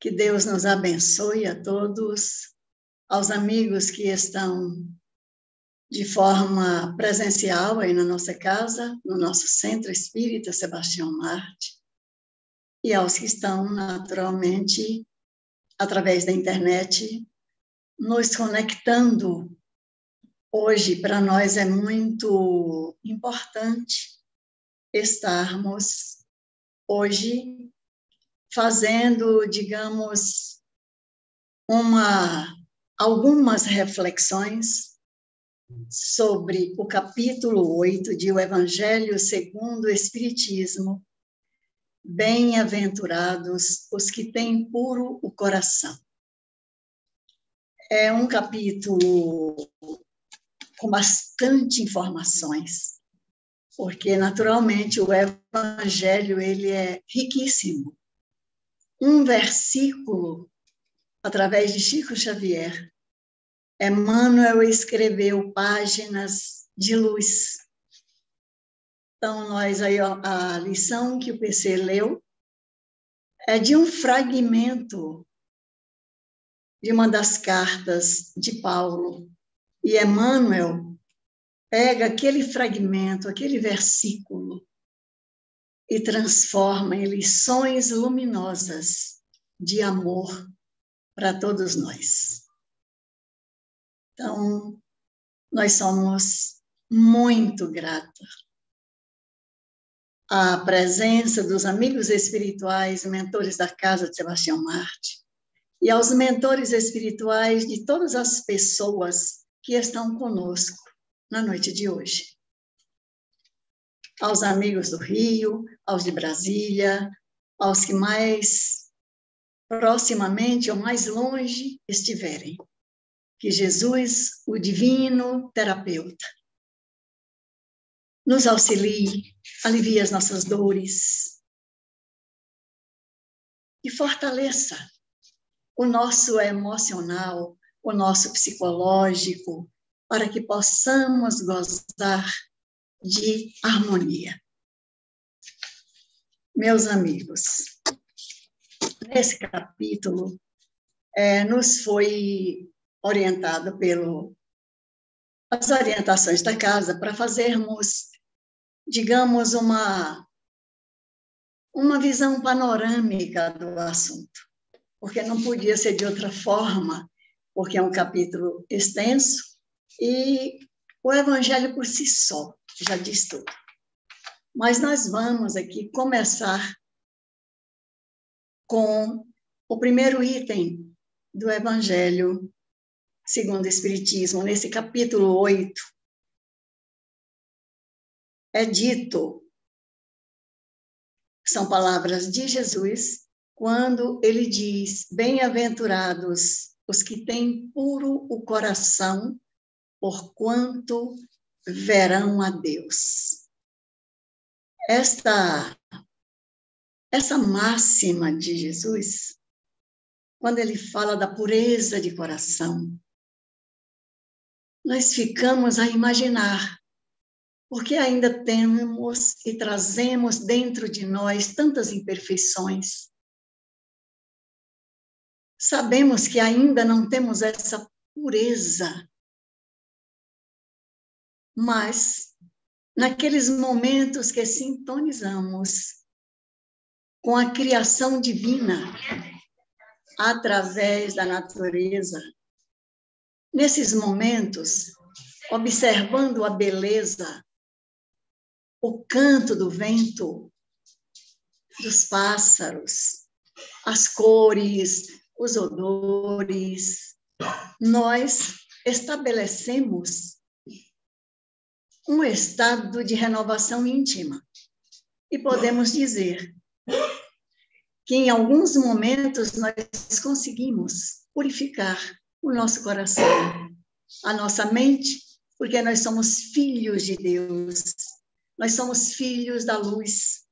Que Deus nos abençoe a todos, aos amigos que estão de forma presencial aí na nossa casa, no nosso Centro Espírita Sebastião Marte, e aos que estão naturalmente através da internet nos conectando. Hoje, para nós, é muito importante estarmos hoje fazendo, digamos, algumas reflexões sobre o capítulo 8 de O Evangelho segundo o Espiritismo. Bem-aventurados os que têm puro o coração. É um capítulo com bastante informações, porque, naturalmente, o Evangelho ele é riquíssimo. Um versículo, através de Chico Xavier, Emmanuel escreveu páginas de luz. Então, nós aí, a lição que o PC leu é de um fragmento de uma das cartas de Paulo. E Emmanuel pega aquele fragmento, aquele versículo, e transforma em lições luminosas de amor para todos nós. Então, nós somos muito gratos à presença dos amigos espirituais, mentores da Casa de Sebastião Marte, e aos mentores espirituais de todas as pessoas que estão conosco na noite de hoje. Aos amigos do Rio, aos de Brasília, aos que mais proximamente ou mais longe estiverem. Que Jesus, o divino terapeuta, nos auxilie, alivie as nossas dores e fortaleça o nosso emocional, o nosso psicológico, para que possamos gozar de harmonia. Meus amigos, nesse capítulo, nos foi orientado as orientações da casa para fazermos, digamos, uma visão panorâmica do assunto, porque não podia ser de outra forma, porque é um capítulo extenso e o Evangelho por si só já diz tudo. Mas nós vamos aqui começar com o primeiro item do Evangelho segundo o Espiritismo. Nesse capítulo 8, é dito, são palavras de Jesus, quando ele diz: bem-aventurados os que têm puro o coração, porquanto verão a Deus. Essa máxima de Jesus, quando ele fala da pureza de coração, nós ficamos a imaginar, porque ainda temos e trazemos dentro de nós tantas imperfeições. Sabemos que ainda não temos essa pureza, mas naqueles momentos que sintonizamos com a criação divina, através da natureza, nesses momentos, observando a beleza, o canto do vento, dos pássaros, as cores, os odores, nós estabelecemos um estado de renovação íntima. E podemos dizer que em alguns momentos nós conseguimos purificar o nosso coração, a nossa mente, porque nós somos filhos de Deus, nós somos filhos da luz,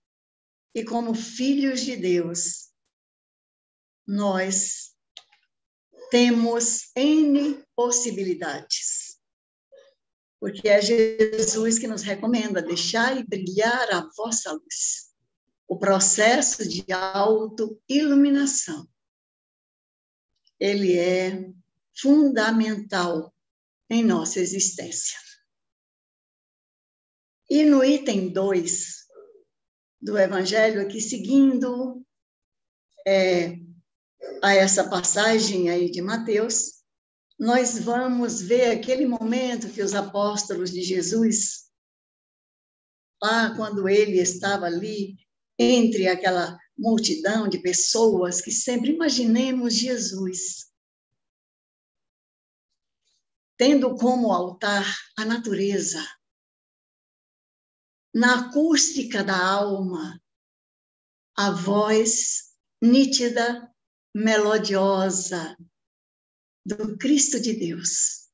e como filhos de Deus, nós temos N possibilidades, porque é Jesus que nos recomenda: deixai brilhar a vossa luz, o processo de autoiluminação. ele é fundamental em nossa existência. E no item 2 do Evangelho, aqui seguindo a essa passagem aí de Mateus, nós vamos ver aquele momento que os apóstolos de Jesus, lá quando ele estava ali, entre aquela multidão de pessoas, que sempre imaginemos Jesus tendo como altar a natureza, na acústica da alma, a voz nítida, melodiosa do Cristo de Deus.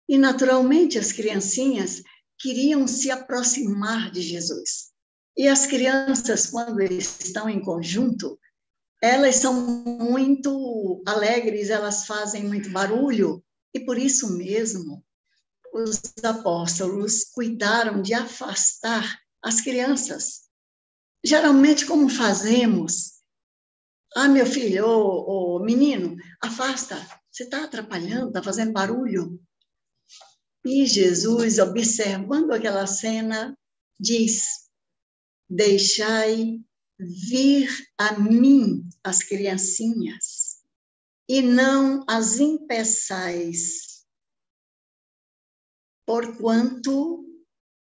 E, naturalmente, as criancinhas queriam se aproximar de Jesus. E as crianças, quando estão em conjunto, elas são muito alegres, elas fazem muito barulho, e por isso mesmo os apóstolos cuidaram de afastar as crianças. Geralmente, como fazemos? Ah, meu filho, ô menino, afasta, você está atrapalhando, está fazendo barulho. E Jesus, observando aquela cena, diz: deixai vir a mim as criancinhas, e não as impeçais, porquanto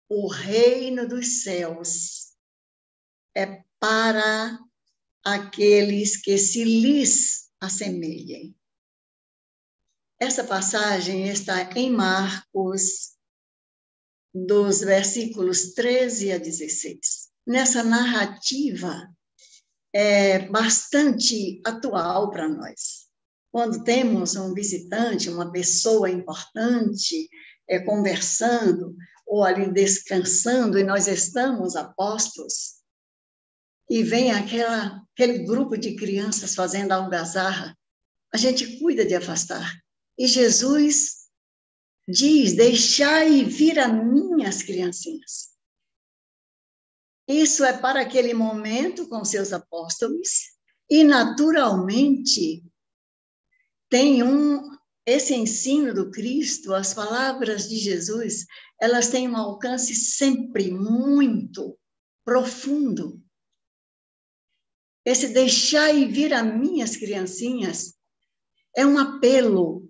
o reino dos céus é para aqueles que se lhes assemelhem. Essa passagem está em Marcos, dos versículos 13 a 16. Nessa narrativa é bastante atual para nós. Quando temos um visitante, uma pessoa importante, conversando, ou ali descansando, e nós estamos a postos, e vem aquele grupo de crianças fazendo algazarra, a gente cuida de afastar. E Jesus diz: deixai vir a mim as criancinhas. Isso é para aquele momento com seus apóstolos, e naturalmente tem esse ensino do Cristo, as palavras de Jesus, elas têm um alcance sempre muito profundo. Esse deixai vir a mim as criancinhas é um apelo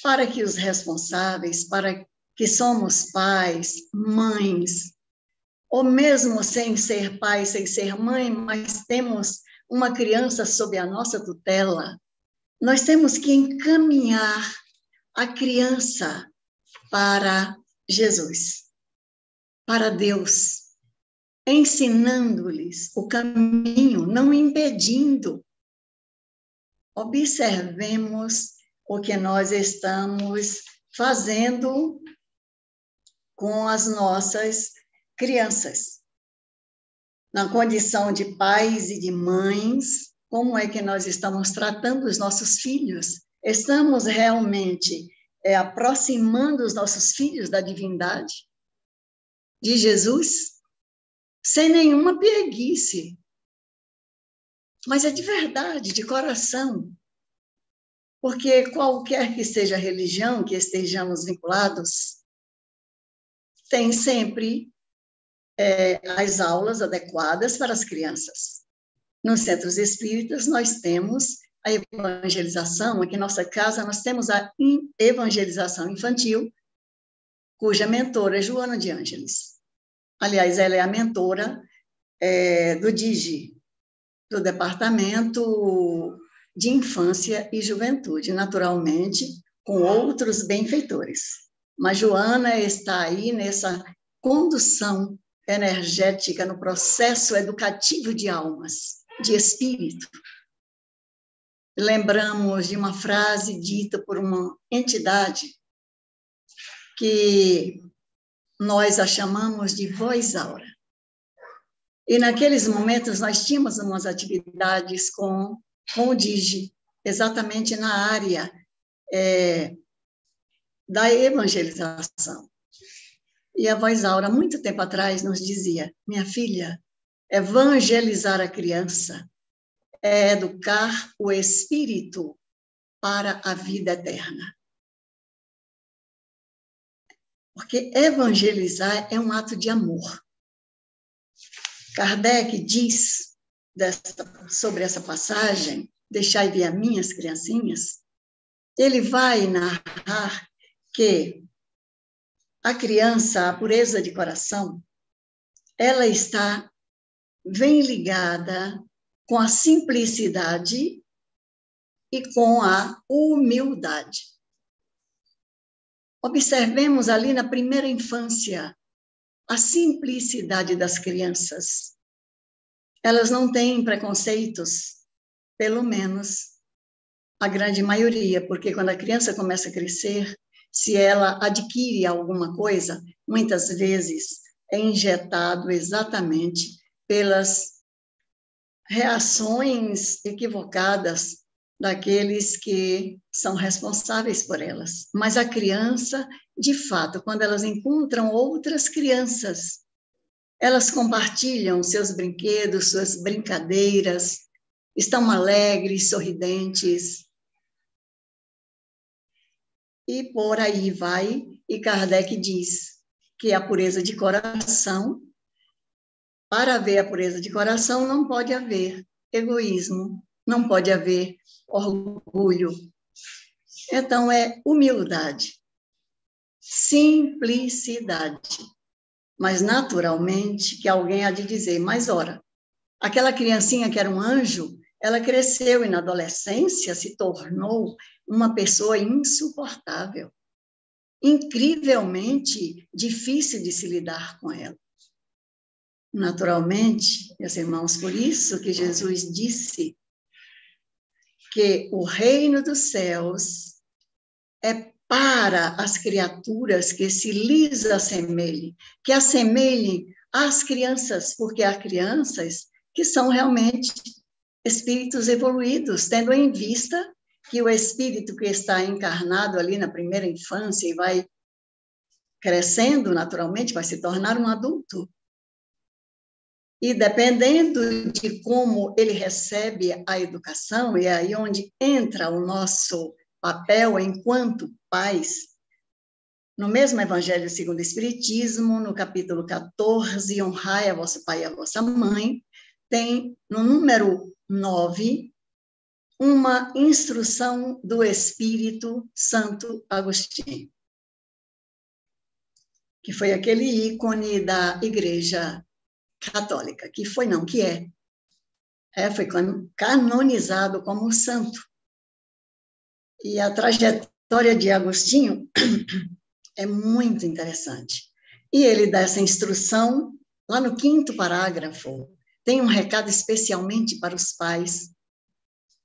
para que os responsáveis, para que somos pais, mães, ou mesmo sem ser pai, sem ser mãe, mas temos uma criança sob a nossa tutela, nós temos que encaminhar a criança para Jesus, para Deus, ensinando-lhes o caminho, não impedindo. Observemos o que nós estamos fazendo com as nossas crianças. Na condição de pais e de mães, como é que nós estamos tratando os nossos filhos? Estamos realmente aproximando os nossos filhos da divindade de Jesus, sem nenhuma pieguice, mas é de verdade, de coração, porque qualquer que seja a religião que estejamos vinculados, tem sempre as aulas adequadas para as crianças. Nos centros espíritas, nós temos a evangelização. Aqui em nossa casa, nós temos a evangelização infantil, cuja mentora é Joana de Ângeles. Aliás, ela é a mentora do DIGI, do Departamento de Infância e Juventude, naturalmente, com outros benfeitores. Mas Joana está aí nessa condução energética, no processo educativo de almas, de espírito. Lembramos de uma frase dita por uma entidade que nós a chamamos de voz aura. E naqueles momentos nós tínhamos umas atividades com o DIGI, exatamente na área da evangelização. E a voz aura, muito tempo atrás, nos dizia: minha filha, evangelizar a criança é educar o espírito para a vida eterna. Porque evangelizar é um ato de amor. Kardec diz sobre essa passagem, deixai vir a minhas criancinhas, ele vai narrar que a criança, a pureza de coração, ela está bem ligada com a simplicidade e com a humildade. Observemos ali na primeira infância a simplicidade das crianças. Elas não têm preconceitos, pelo menos a grande maioria, porque quando a criança começa a crescer, se ela adquire alguma coisa, muitas vezes é injetado exatamente pelas reações equivocadas daqueles que são responsáveis por elas. Mas a criança, de fato, quando elas encontram outras crianças, elas compartilham seus brinquedos, suas brincadeiras, estão alegres, sorridentes. E por aí vai, e Kardec diz que a pureza de coração, para haver a pureza de coração, não pode haver egoísmo, não pode haver orgulho. Então, é humildade, simplicidade. Mas, naturalmente, que alguém há de dizer, mas, ora, aquela criancinha que era um anjo, ela cresceu e, na adolescência, se tornou uma pessoa insuportável, incrivelmente difícil de se lidar com ela. Naturalmente, meus irmãos, por isso que Jesus disse que o reino dos céus é para as criaturas que se lhes assemelhem, que assemelhem às crianças, porque há crianças que são realmente espíritos evoluídos, tendo em vista que o espírito que está encarnado ali na primeira infância e vai crescendo naturalmente, vai se tornar um adulto. E dependendo de como ele recebe a educação, e é aí onde entra o nosso papel enquanto pais, no mesmo Evangelho segundo o Espiritismo, no capítulo 14, honrai a vosso pai e a vossa mãe, tem no número 9, uma instrução do Espírito Santo Agostinho, que foi aquele ícone da Igreja Católica, que foi não, que foi canonizado como santo. E a trajetória de Agostinho é muito interessante. E ele dá essa instrução, lá no 5º parágrafo, tem um recado especialmente para os pais,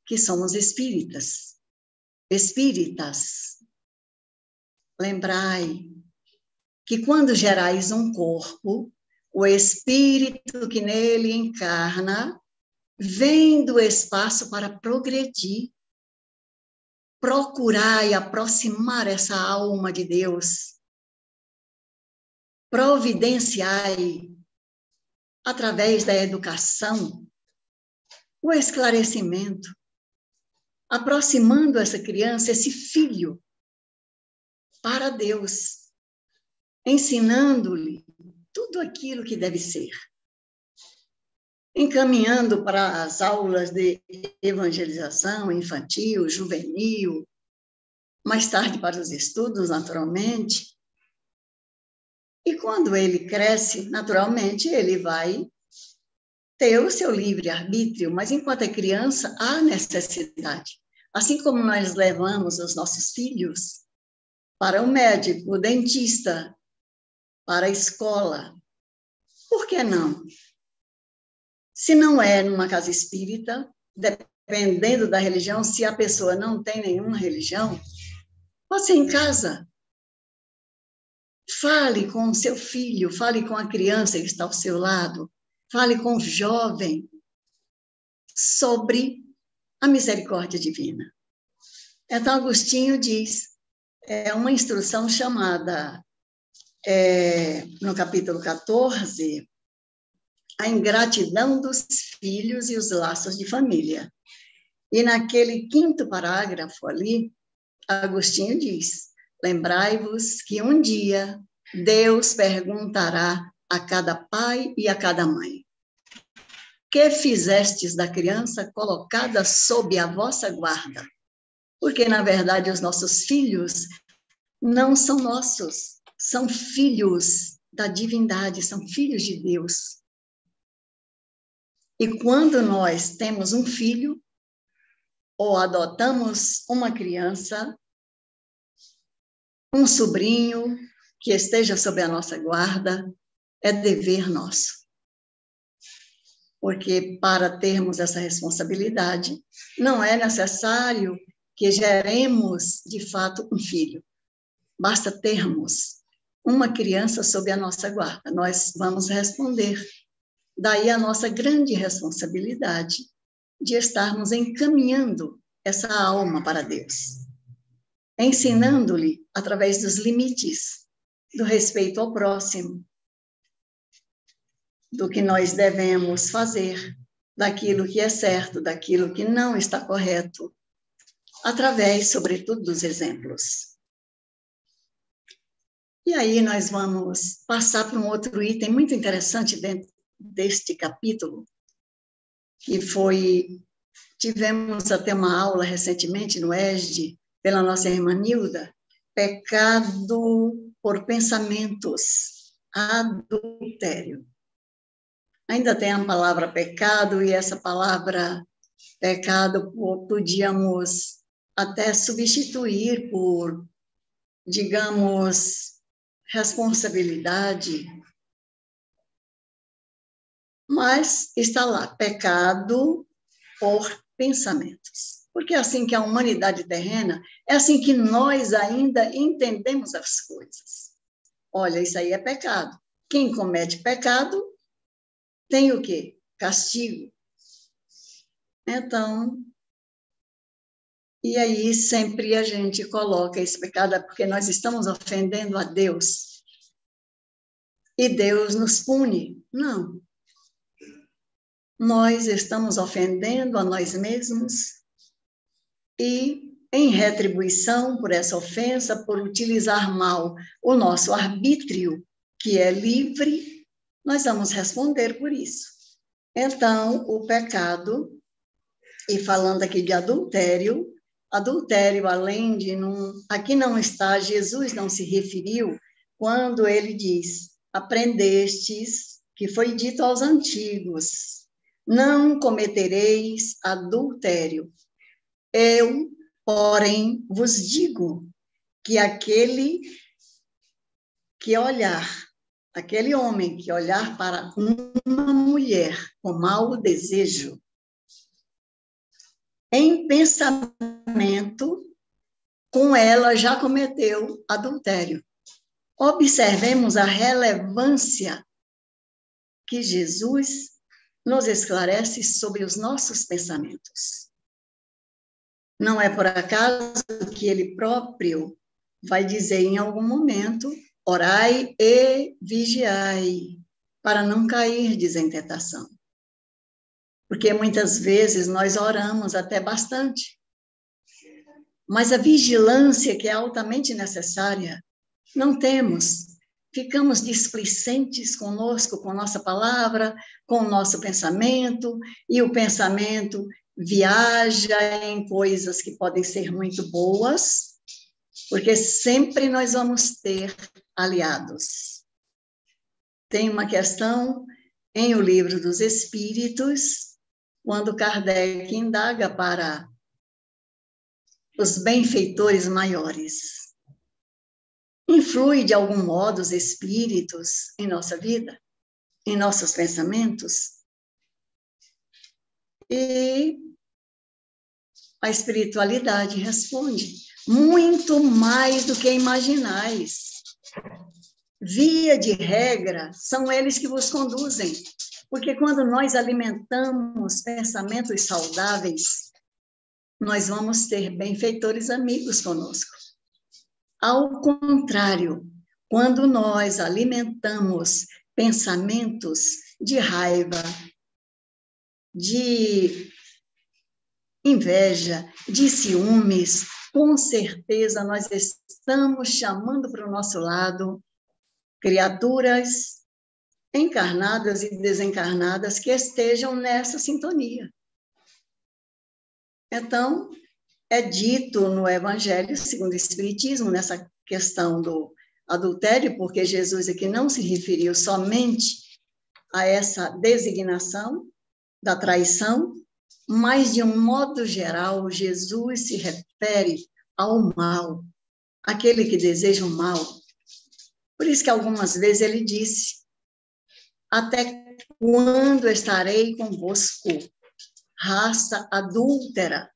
que somos espíritas. Espíritas, lembrai que quando gerais um corpo, o espírito que nele encarna vem do espaço para progredir, procurar e aproximar essa alma de Deus, providenciai, através da educação, o esclarecimento, aproximando essa criança, esse filho, para Deus, ensinando-lhe tudo aquilo que deve ser, encaminhando para as aulas de evangelização infantil, juvenil, mais tarde para os estudos, naturalmente. E quando ele cresce, naturalmente, ele vai ter o seu livre-arbítrio, mas enquanto é criança, há necessidade. Assim como nós levamos os nossos filhos para o médico, o dentista, para a escola, por que não? Se não é numa casa espírita, dependendo da religião, se a pessoa não tem nenhuma religião, pode ser em casa. Fale com o seu filho, fale com a criança que está ao seu lado, fale com o jovem sobre a misericórdia divina. Então, Agostinho diz, é uma instrução chamada, no capítulo 14, a ingratidão dos filhos e os laços de família. E naquele 5º parágrafo ali, Agostinho diz: lembrai-vos que um dia Deus perguntará a cada pai e a cada mãe: que fizestes da criança colocada sob a vossa guarda? Porque, na verdade, os nossos filhos não são nossos, são filhos da divindade, são filhos de Deus. E quando nós temos um filho, ou adotamos uma criança, um sobrinho que esteja sob a nossa guarda, é dever nosso. Porque para termos essa responsabilidade, não é necessário que geremos, de fato, um filho. Basta termos uma criança sob a nossa guarda. Nós vamos responder. Daí a nossa grande responsabilidade de estarmos encaminhando essa alma para Deus, ensinando-lhe através dos limites, do respeito ao próximo, do que nós devemos fazer, daquilo que é certo, daquilo que não está correto, através, sobretudo, dos exemplos. E aí nós vamos passar para um outro item muito interessante dentro deste capítulo, que foi, tivemos até uma aula recentemente no ESD, pela nossa irmã Nilda, pecado por pensamentos, adultério. Ainda tem a palavra pecado, e essa palavra pecado podíamos até substituir por, digamos, responsabilidade. Mas está lá, pecado por pensamentos. Porque é assim que a humanidade terrena, é assim que nós ainda entendemos as coisas. Olha, isso aí é pecado. Quem comete pecado tem o quê? Castigo. Então, e aí sempre a gente coloca esse pecado porque nós estamos ofendendo a Deus. E Deus nos pune. Não. Nós estamos ofendendo a nós mesmos e, em retribuição por essa ofensa, por utilizar mal o nosso arbítrio, que é livre, nós vamos responder por isso. Então, o pecado, e falando aqui de adultério, além de aqui não está, Jesus não se referiu quando ele diz: aprendestes, que foi dito aos antigos, não cometereis adultério. Eu, porém, vos digo que aquele homem que olhar para uma mulher com mau desejo, em pensamento, com ela já cometeu adultério. Observemos a relevância que Jesus nos esclarece sobre os nossos pensamentos. Não é por acaso que ele próprio vai dizer em algum momento: orai e vigiai, para não cairdes em tentação. Porque muitas vezes nós oramos até bastante, mas a vigilância que é altamente necessária, não temos. Ficamos displicentes conosco, com nossa palavra, com o nosso pensamento, e o pensamento viaja em coisas que podem ser muito boas, porque sempre nós vamos ter aliados. Tem uma questão em O Livro dos Espíritos, quando Kardec indaga para os benfeitores maiores. Influi de algum modo os espíritos em nossa vida, em nossos pensamentos? E a espiritualidade responde: muito mais do que imaginais. Via de regra, são eles que vos conduzem. Porque quando nós alimentamos pensamentos saudáveis, nós vamos ter benfeitores amigos conosco. Ao contrário, quando nós alimentamos pensamentos de raiva, de inveja, de ciúmes, com certeza nós estamos chamando para o nosso lado criaturas encarnadas e desencarnadas que estejam nessa sintonia. Então, é dito no Evangelho segundo o Espiritismo, nessa questão do adultério, porque Jesus aqui não se referiu somente a essa designação da traição, mas, de um modo geral, Jesus se refere ao mal, aquele que deseja o mal. Por isso que algumas vezes ele disse: até quando estarei convosco, raça adúltera?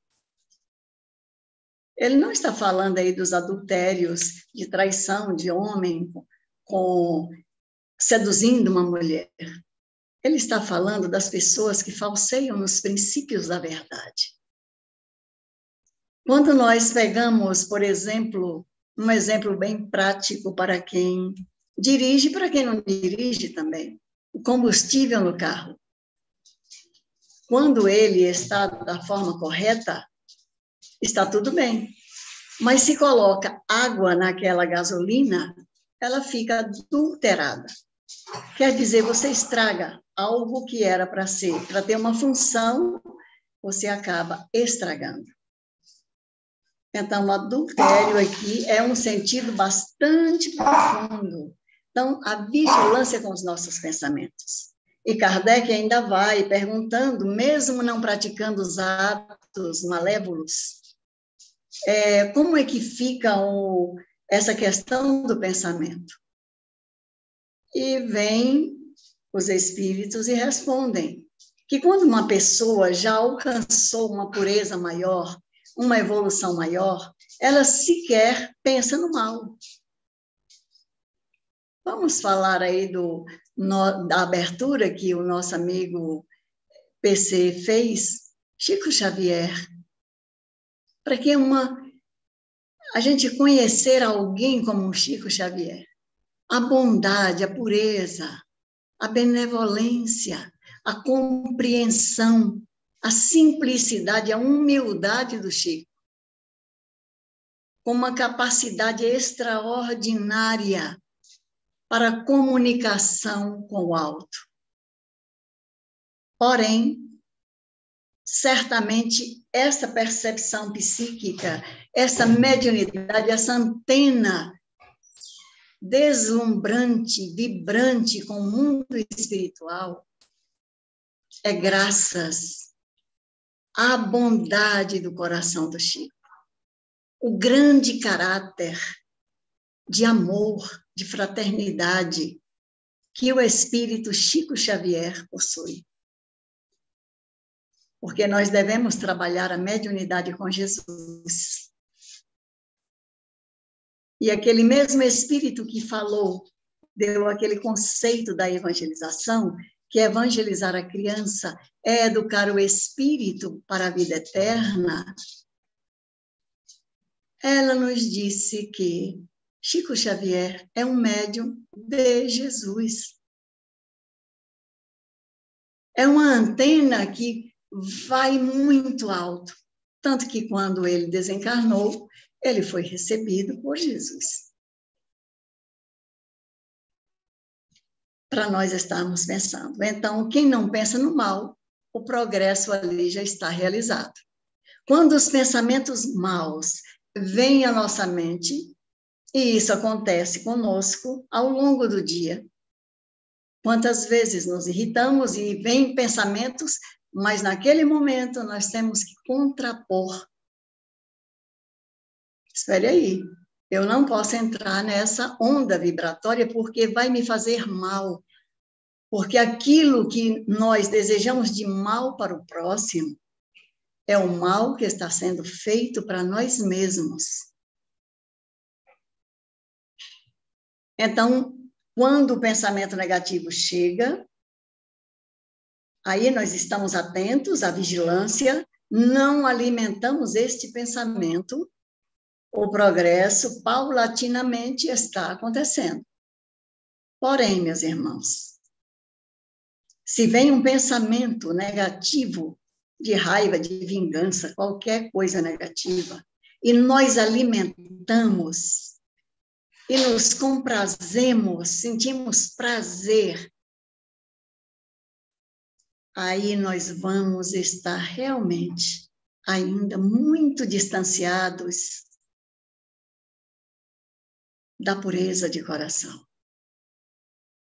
Ele não está falando aí dos adultérios, de traição de homem seduzindo uma mulher. Ele está falando das pessoas que falseiam nos princípios da verdade. Quando nós pegamos, por exemplo, um exemplo bem prático para quem dirige e para quem não dirige também, o combustível no carro. Quando ele está da forma correta, está tudo bem. Mas se coloca água naquela gasolina, ela fica adulterada. Quer dizer, você estraga algo que era para ter uma função, você acaba estragando. Então, o adultério aqui é um sentido bastante profundo. Então, a vigilância com os nossos pensamentos. E Kardec ainda vai perguntando, mesmo não praticando os atos malévolos, como é que fica essa questão do pensamento? E vêm os espíritos e respondem que quando uma pessoa já alcançou uma pureza maior, uma evolução maior, ela sequer pensa no mal. Vamos falar aí da abertura que o nosso amigo PC fez, Chico Xavier. Para que a gente conhecer alguém como o Chico Xavier? A bondade, a pureza, a benevolência, a compreensão, a simplicidade, a humildade do Chico, com uma capacidade extraordinária para a comunicação com o alto. Porém, certamente, essa percepção psíquica, essa mediunidade, essa antena deslumbrante, vibrante com o mundo espiritual, é graças à bondade do coração do Chico. O grande caráter de amor, de fraternidade que o espírito Chico Xavier possui. Porque nós devemos trabalhar a mediunidade com Jesus. E aquele mesmo espírito que falou, deu aquele conceito da evangelização, que evangelizar a criança é educar o espírito para a vida eterna. Ela nos disse que Chico Xavier é um médium de Jesus. É uma antena que vai muito alto, tanto que quando ele desencarnou, ele foi recebido por Jesus. Para nós estarmos pensando. Então, quem não pensa no mal, o progresso ali já está realizado. Quando os pensamentos maus vêm à nossa mente, e isso acontece conosco ao longo do dia. Quantas vezes nos irritamos e vêm pensamentos, mas naquele momento nós temos que contrapor. Espere aí, eu não posso entrar nessa onda vibratória porque vai me fazer mal. Porque aquilo que nós desejamos de mal para o próximo é o mal que está sendo feito para nós mesmos. Então, quando o pensamento negativo chega, aí nós estamos atentos à vigilância, não alimentamos este pensamento, o progresso paulatinamente está acontecendo. Porém, meus irmãos, se vem um pensamento negativo, de raiva, de vingança, qualquer coisa negativa, e nós alimentamos e nos comprazemos, sentimos prazer, aí nós vamos estar realmente ainda muito distanciados da pureza de coração.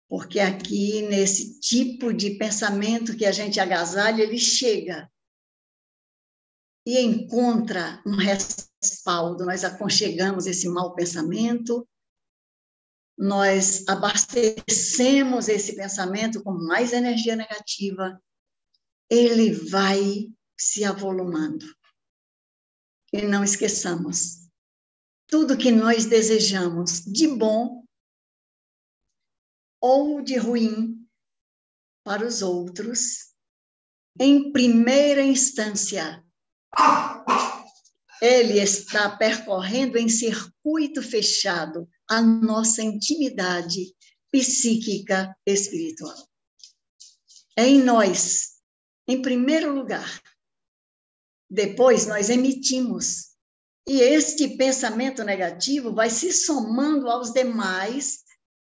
Porque aqui, nesse tipo de pensamento que a gente agasalha, ele chega e encontra um respaldo. Nós aconchegamos esse mau pensamento, nós abastecemos esse pensamento com mais energia negativa, ele vai se avolumando. E não esqueçamos, tudo que nós desejamos de bom ou de ruim para os outros, em primeira instância, ele está percorrendo em circuito fechado a nossa intimidade psíquica espiritual. É em nós, em primeiro lugar. Depois nós emitimos. E este pensamento negativo vai se somando aos demais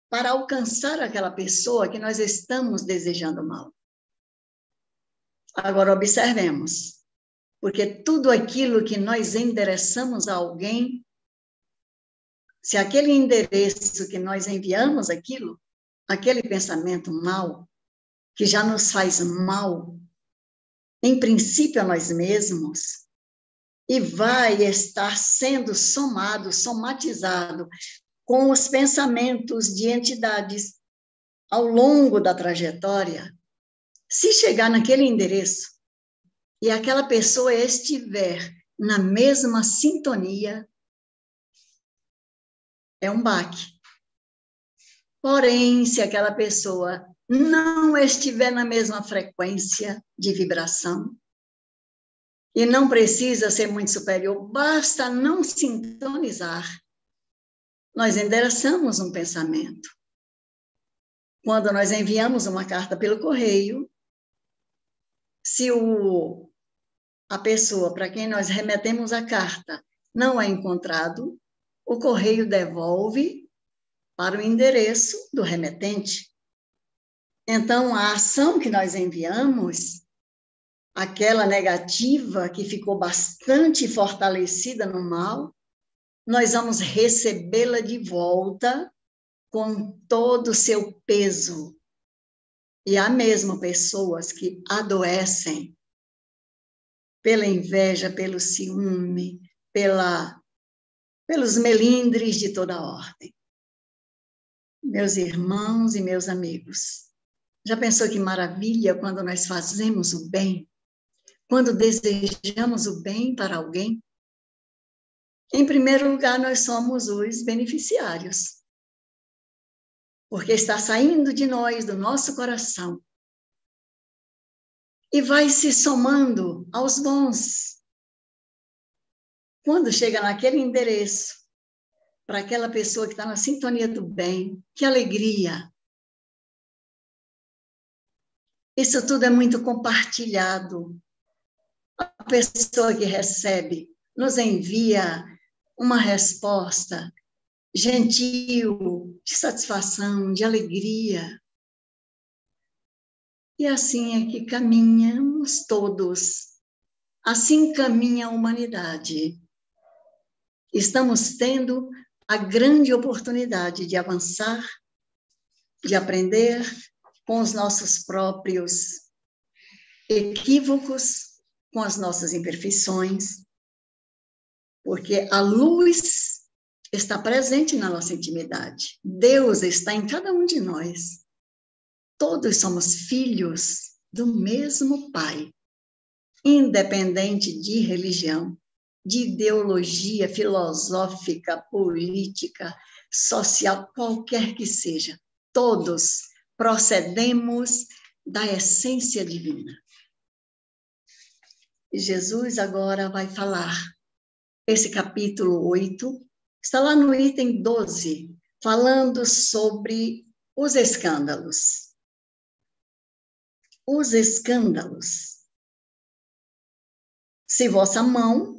para alcançar aquela pessoa que nós estamos desejando mal. Agora observemos, porque tudo aquilo que nós endereçamos a alguém, se aquele endereço que nós enviamos aquele pensamento mal, que já nos faz mal, em princípio a nós mesmos, e vai estar sendo somado, somatizado com os pensamentos de entidades ao longo da trajetória. Se chegar naquele endereço e aquela pessoa estiver na mesma sintonia, é um baque. Porém, se aquela pessoa não estiver na mesma frequência de vibração, e não precisa ser muito superior, basta não sintonizar, nós endereçamos um pensamento. Quando nós enviamos uma carta pelo correio, se a pessoa para quem nós remetemos a carta não é encontrado, o correio devolve para o endereço do remetente. Então, a ação que nós enviamos, aquela negativa que ficou bastante fortalecida no mal, nós vamos recebê-la de volta com todo o seu peso. E há mesmo pessoas que adoecem pela inveja, pelo ciúme, pelos melindres de toda ordem. Meus irmãos e meus amigos, já pensou que maravilha quando nós fazemos o bem? Quando desejamos o bem para alguém? Em primeiro lugar, nós somos os beneficiários. Porque está saindo de nós, do nosso coração, e vai se somando aos bons. Quando chega naquele endereço, para aquela pessoa que está na sintonia do bem, que alegria! Isso tudo é muito compartilhado. A pessoa que recebe nos envia uma resposta gentil, de satisfação, de alegria. E assim é que caminhamos todos. Assim caminha a humanidade. Estamos tendo a grande oportunidade de avançar, de aprender com os nossos próprios equívocos, com as nossas imperfeições, porque a luz está presente na nossa intimidade. Deus está em cada um de nós. Todos somos filhos do mesmo Pai, independente de religião, de ideologia filosófica, política, social, qualquer que seja. Todos procedemos da essência divina. E Jesus agora vai falar. Esse capítulo 8 está lá no item 12, falando sobre os escândalos. Os escândalos. Se vossa mão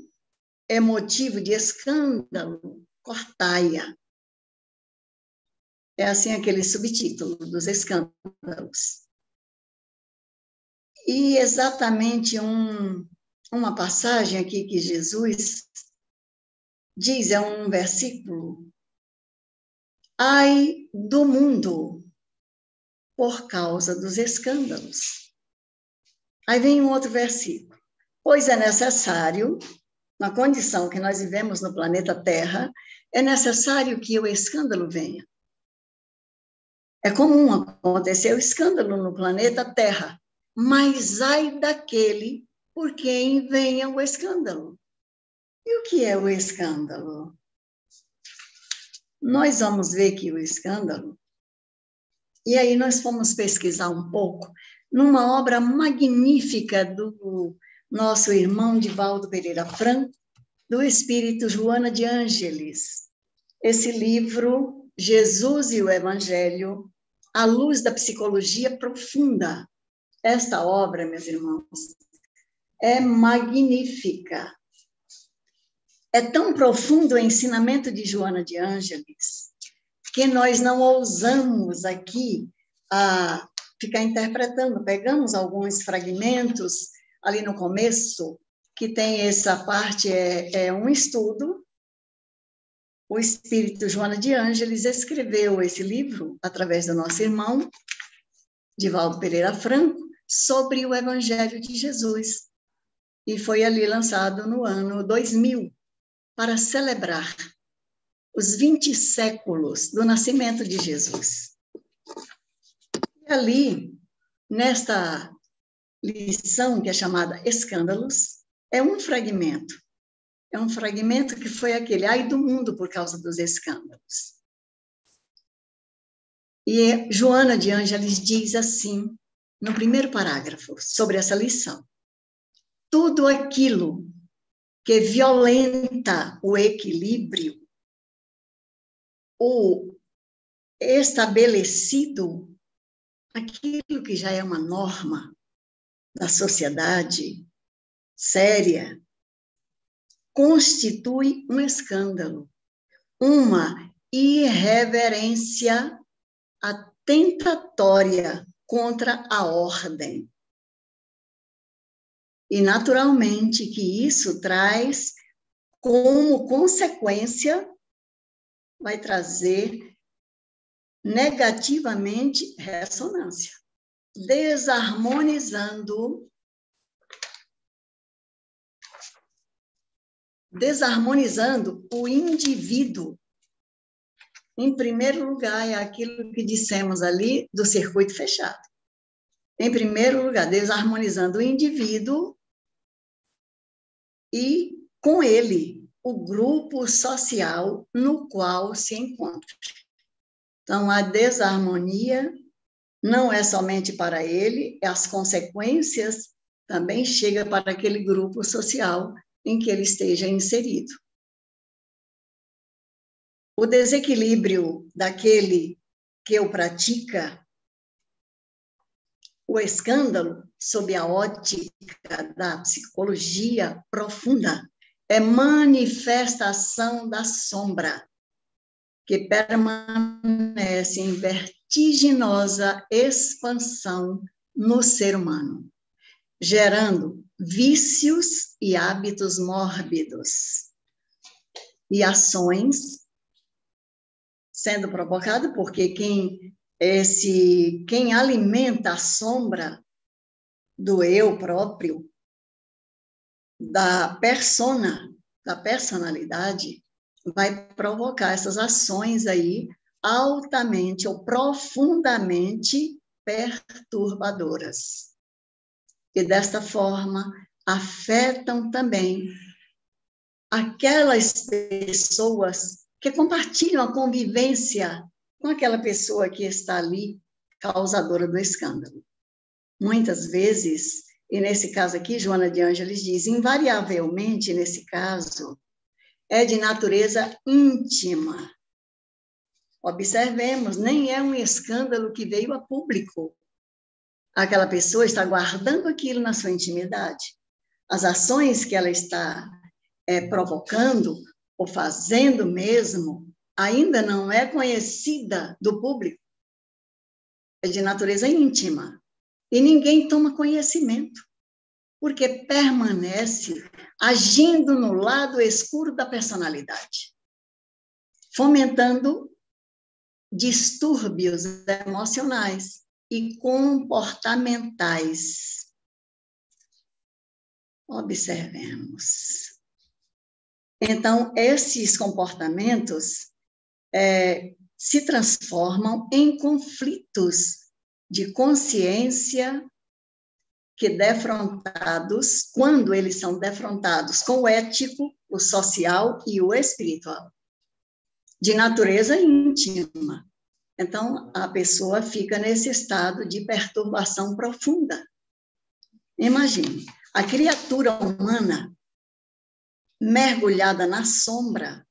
é motivo de escândalo, cortai-a. É assim aquele subtítulo dos escândalos. E exatamente uma passagem aqui que Jesus diz, é um versículo: ai do mundo por causa dos escândalos. Aí vem um outro versículo: pois é necessário, na condição que nós vivemos no planeta Terra, é necessário que o escândalo venha. É comum acontecer o escândalo no planeta Terra, mas ai daquele por quem venha o escândalo. E o que é o escândalo? Nós vamos ver que o escândalo, e aí nós fomos pesquisar um pouco, numa obra magnífica do nosso irmão Divaldo Pereira Franco, do espírito Joana de Ângeles. Esse livro, Jesus e o Evangelho, à luz da psicologia profunda. Esta obra, meus irmãos, é magnífica. É tão profundo o ensinamento de Joana de Ângeles que nós não ousamos aqui a ficar interpretando. Pegamos alguns fragmentos ali no começo, que tem essa parte, é um estudo. O espírito Joana de Ângeles escreveu esse livro, através do nosso irmão, Divaldo Pereira Franco, sobre o Evangelho de Jesus. E foi ali lançado no ano 2000, para celebrar os 20 séculos do nascimento de Jesus. E ali, nesta lição, que é chamada Escândalos, é um fragmento. É um fragmento que foi aquele: ai do mundo por causa dos escândalos. E Joana de Ângeles diz assim, no primeiro parágrafo, sobre essa lição: tudo aquilo que violenta o equilíbrio, o estabelecido, aquilo que já é uma norma da sociedade séria, constitui um escândalo, uma irreverência atentatória contra a ordem. E, naturalmente, que isso traz como consequência, vai trazer negativamente ressonância, desarmonizando o indivíduo. Em primeiro lugar, é aquilo que dissemos ali do circuito fechado. Em primeiro lugar, desarmonizando o indivíduo e, com ele, o grupo social no qual se encontra. Então, a desarmonia não é somente para ele, as consequências também chegam para aquele grupo social em que ele esteja inserido. O desequilíbrio daquele que o pratica, o escândalo, sob a ótica da psicologia profunda, é manifestação da sombra, que permanece em vertiginosa expansão no ser humano, gerando vícios e hábitos mórbidos e ações sendo provocado porque quem alimenta a sombra do eu próprio, da persona, da personalidade, vai provocar essas ações aí altamente ou profundamente perturbadoras. E desta forma afetam também aquelas pessoas que compartilham a convivência com aquela pessoa que está ali, causadora do escândalo. Muitas vezes, e nesse caso aqui, Joana de Ângeles diz, invariavelmente, nesse caso, é de natureza íntima. Observemos, nem é um escândalo que veio a público. Aquela pessoa está guardando aquilo na sua intimidade. as ações que ela está provocando ou fazendo mesmo, ainda não é conhecida do público, é de natureza íntima. E ninguém toma conhecimento, porque permanece agindo no lado escuro da personalidade, fomentando distúrbios emocionais e comportamentais. Observemos. Então, esses comportamentos se transformam em conflitos de consciência que defrontados, quando eles são defrontados com o ético, o social e o espiritual, de natureza íntima. Então, a pessoa fica nesse estado de perturbação profunda. Imagine, a criatura humana mergulhada na sombra,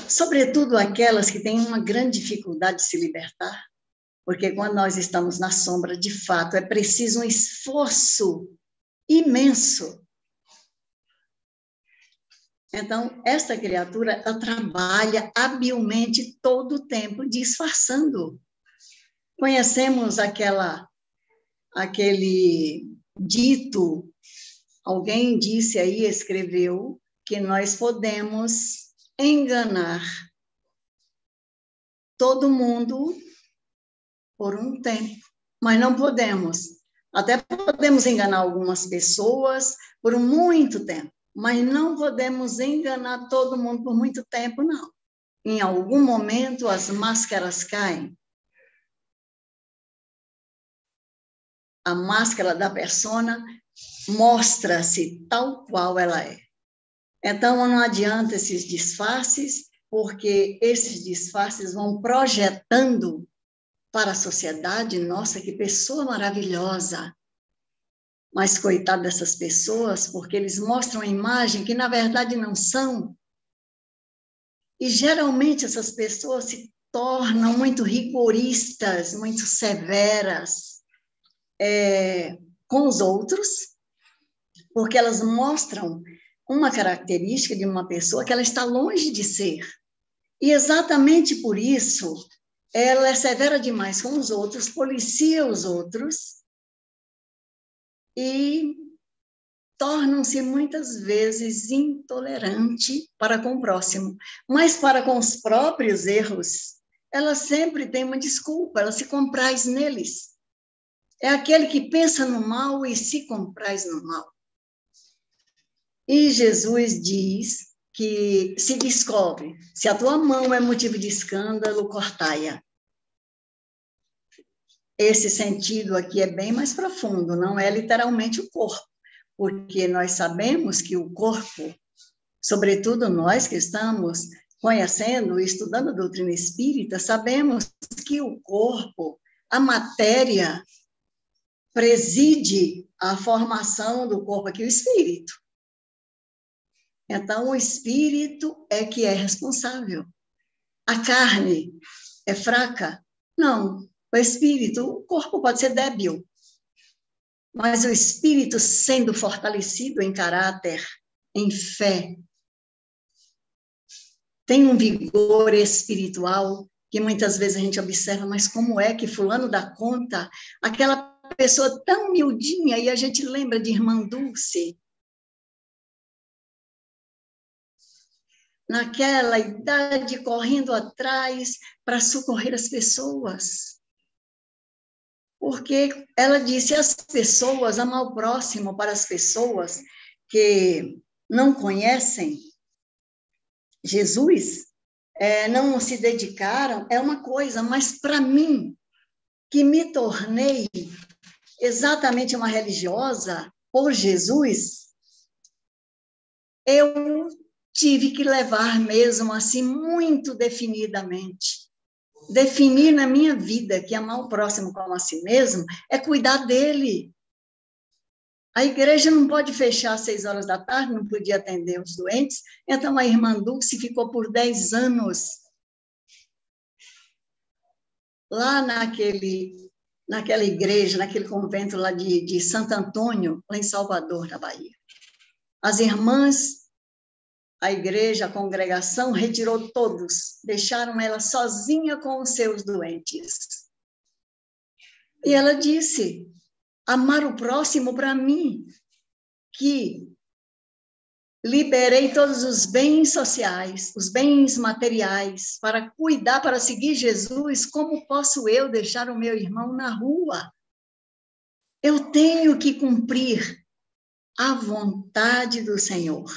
sobretudo aquelas que têm uma grande dificuldade de se libertar, porque quando nós estamos na sombra, de fato, é preciso um esforço imenso. Então, esta criatura, ela trabalha habilmente todo o tempo, disfarçando. Conhecemos aquele dito, alguém disse aí, escreveu, que nós podemos enganar todo mundo por um tempo, mas não podemos. Até podemos enganar algumas pessoas por muito tempo, mas não podemos enganar todo mundo por muito tempo, não. Em algum momento, as máscaras caem. A máscara da persona mostra-se tal qual ela é. Então, não adianta esses disfarces, porque esses disfarces vão projetando para a sociedade, nossa, que pessoa maravilhosa. Mas coitado dessas pessoas, porque eles mostram a imagem que, na verdade, não são. E, geralmente, essas pessoas se tornam muito rigoristas, muito severas com os outros, porque elas mostram uma característica de uma pessoa que ela está longe de ser. E, exatamente por isso, ela é severa demais com os outros, policia os outros e tornam-se muitas vezes intolerante para com o próximo. Mas para com os próprios erros, ela sempre tem uma desculpa, ela se compraz neles. É aquele que pensa no mal e se compraz no mal. E Jesus diz que se descobre, se a tua mão é motivo de escândalo, cortai-a. Esse sentido aqui é bem mais profundo, não é literalmente o corpo, porque nós sabemos que o corpo, sobretudo nós que estamos conhecendo e estudando a doutrina espírita, sabemos que o corpo, a matéria, preside a formação do corpo aqui, o espírito. Então, o espírito é que é responsável. A carne é fraca? Não. O espírito, o corpo pode ser débil, mas o espírito sendo fortalecido em caráter, em fé, tem um vigor espiritual que muitas vezes a gente observa, mas como é que fulano dá conta? Aquela pessoa tão humildinha, e a gente lembra de Irmã Dulce, naquela idade, correndo atrás para socorrer as pessoas. Porque ela disse às pessoas, amar o próximo para as pessoas que não conhecem Jesus, não se dedicaram, é uma coisa, mas para mim, que me tornei exatamente uma religiosa por Jesus, eu tive que levar mesmo assim, muito definidamente. Definir na minha vida que amar o próximo como a si mesmo é cuidar dele. A igreja não pode fechar às 6 horas da tarde, não podia atender os doentes, então a irmã Dulce ficou por 10 anos lá naquela igreja, naquele convento lá de Santo Antônio, lá em Salvador, na Bahia. As irmãs, a igreja, a congregação, retirou todos, deixaram ela sozinha com os seus doentes. E ela disse, amar o próximo para mim, que liberei todos os bens sociais, os bens materiais, para cuidar, para seguir Jesus, como posso eu deixar o meu irmão na rua? Eu tenho que cumprir a vontade do Senhor.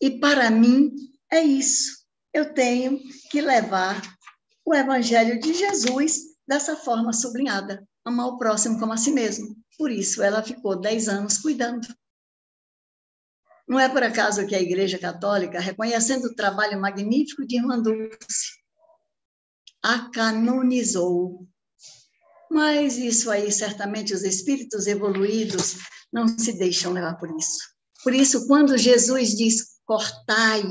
E para mim é isso. Eu tenho que levar o evangelho de Jesus dessa forma sublinhada, amar o próximo como a si mesmo. Por isso ela ficou 10 anos cuidando. Não é por acaso que a Igreja Católica, reconhecendo o trabalho magnífico de Irmã Dulce, a canonizou. Mas isso aí, certamente, os espíritos evoluídos não se deixam levar por isso. Por isso, quando Jesus diz, cortai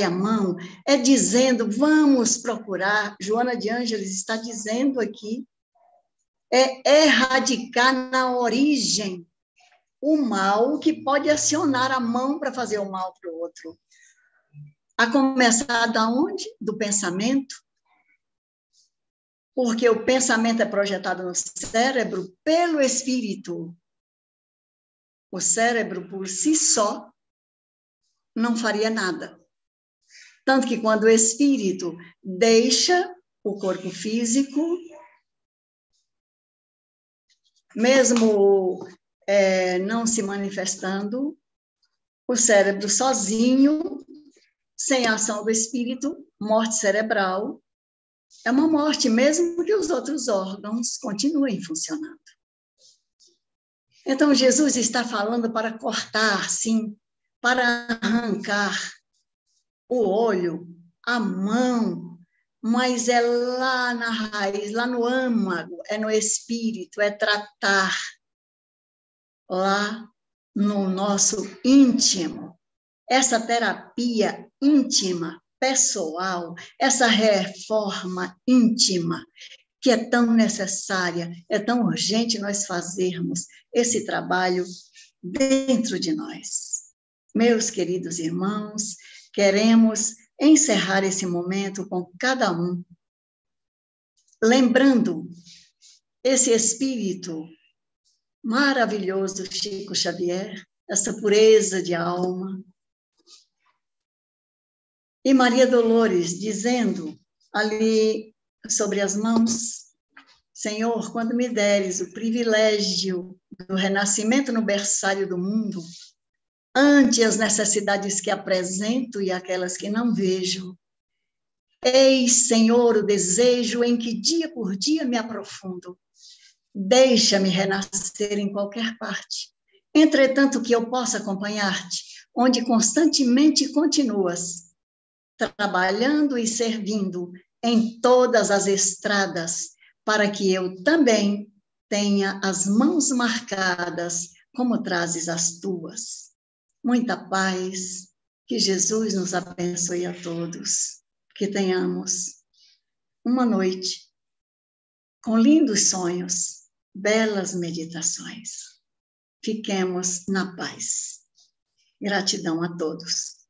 a mão, é dizendo, vamos procurar, Joana de Ângeles está dizendo aqui, é erradicar na origem o mal que pode acionar a mão para fazer o mal para o outro. A começar da onde? Do pensamento. Porque o pensamento é projetado no cérebro pelo espírito. O cérebro, por si só, não faria nada. Tanto que quando o espírito deixa o corpo físico, mesmo não se manifestando, o cérebro sozinho, sem a ação do espírito, morte cerebral, é uma morte, mesmo que os outros órgãos continuem funcionando. Então, Jesus está falando para cortar, sim, para arrancar o olho, a mão, mas é lá na raiz, lá no âmago, é no espírito, é tratar lá no nosso íntimo. Essa terapia íntima, pessoal, essa reforma íntima, que é tão necessária, é tão urgente nós fazermos esse trabalho dentro de nós. Meus queridos irmãos, queremos encerrar esse momento com cada um, lembrando esse espírito maravilhoso Chico Xavier, essa pureza de alma, e Maria Dolores dizendo ali sobre as mãos, Senhor, quando me deres o privilégio do renascimento no berçário do mundo, ante as necessidades que apresento e aquelas que não vejo, eis, Senhor, o desejo em que dia por dia me aprofundo. Deixa-me renascer em qualquer parte, entretanto que eu possa acompanhar-te, onde constantemente continuas, trabalhando e servindo em todas as estradas, para que eu também tenha as mãos marcadas, como trazes as tuas. Muita paz, que Jesus nos abençoe a todos, que tenhamos uma noite com lindos sonhos, belas meditações. Fiquemos na paz. Gratidão a todos.